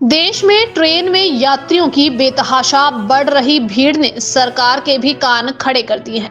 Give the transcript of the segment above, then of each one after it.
देश में ट्रेन में यात्रियों की बेतहाशा बढ़ रही भीड़ ने सरकार के भी कान खड़े कर दिए हैं।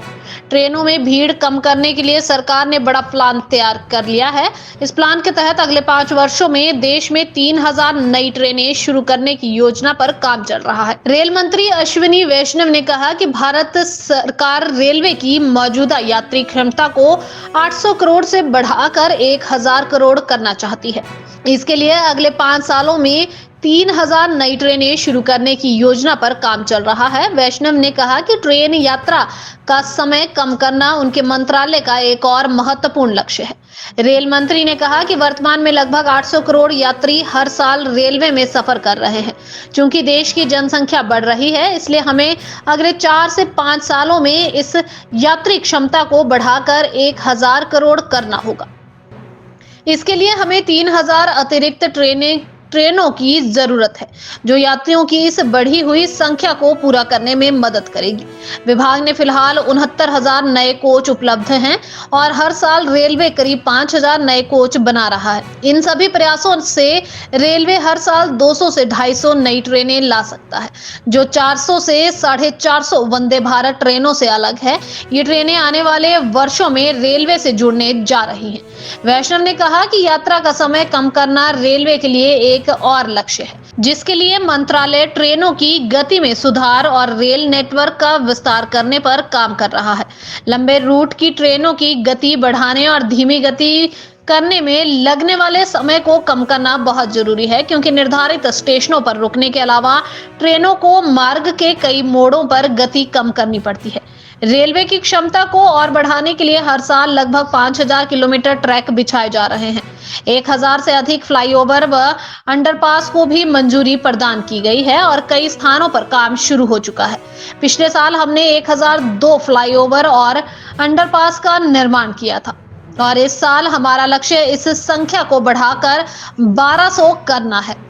ट्रेनों में भीड़ कम करने के लिए सरकार ने बड़ा प्लान तैयार कर लिया है। इस प्लान के तहत अगले 5 वर्षों में देश में 3000 नई ट्रेनें शुरू करने की योजना पर काम चल रहा है। रेल मंत्री अश्विनी वैष्णव ने कहा कि भारत सरकार रेलवे की मौजूदा यात्री क्षमता को 800 करोड़ से बढ़ाकर 1000 करोड़ करना चाहती है। इसके लिए अगले 5 सालों में 3000 नई ट्रेनें शुरू करने की योजना पर काम चल रहा है। वैष्णव ने कहा कि ट्रेन यात्रा का समय कम करना उनके मंत्रालय का एक और महत्वपूर्ण लक्ष्य है। रेल मंत्री ने कहा कि वर्तमान में लगभग 800 करोड़ यात्री हर साल रेलवे में सफर कर रहे हैं। चूंकि देश की जनसंख्या बढ़ रही है, इसलिए हमें अगले 4 से 5 सालों में इस यात्री क्षमता को बढ़ाकर 1000 करोड़ करना होगा। इसके लिए हमें 3000 अतिरिक्त ट्रेनों की जरूरत है, जो यात्रियों की इस बढ़ी हुई संख्या को पूरा करने में मदद करेगी। विभाग ने फिलहाल 69,000 नए कोच उपलब्ध हैं और हर साल रेलवे करीब 5000 नए कोच बना रहा है। इन सभी प्रयासों से रेलवे हर साल 200 से 250 नई ट्रेनें ला सकता है, जो 400 से 450 वंदे भारत ट्रेनों से अलग है। ये ट्रेनें आने वाले वर्षों में रेलवे से जुड़ने जा रही हैं। वैष्णव ने कहा कि यात्रा का समय कम करना रेलवे के लिए एक और लक्ष्य है, जिसके लिए मंत्रालय ट्रेनों की गति में सुधार और रेल नेटवर्क का विस्तार करने पर काम कर रहा है। लंबे रूट की ट्रेनों की गति बढ़ाने और धीमी गति करने में लगने वाले समय को कम करना बहुत जरूरी है, क्योंकि निर्धारित स्टेशनों पर रुकने के अलावा ट्रेनों को मार्ग के कई मोड़ों पर गति कम करनी पड़ती है। रेलवे की क्षमता को और बढ़ाने के लिए हर साल लगभग 5000 किलोमीटर ट्रैक बिछाए जा रहे हैं। 1000 से अधिक फ्लाईओवर व अंडरपास को भी मंजूरी प्रदान की गई है और कई स्थानों पर काम शुरू हो चुका है। पिछले साल हमने 1002 फ्लाईओवर और अंडरपास का निर्माण किया था और इस साल हमारा लक्ष्य इस संख्या को बढ़ाकर 1200 करना है।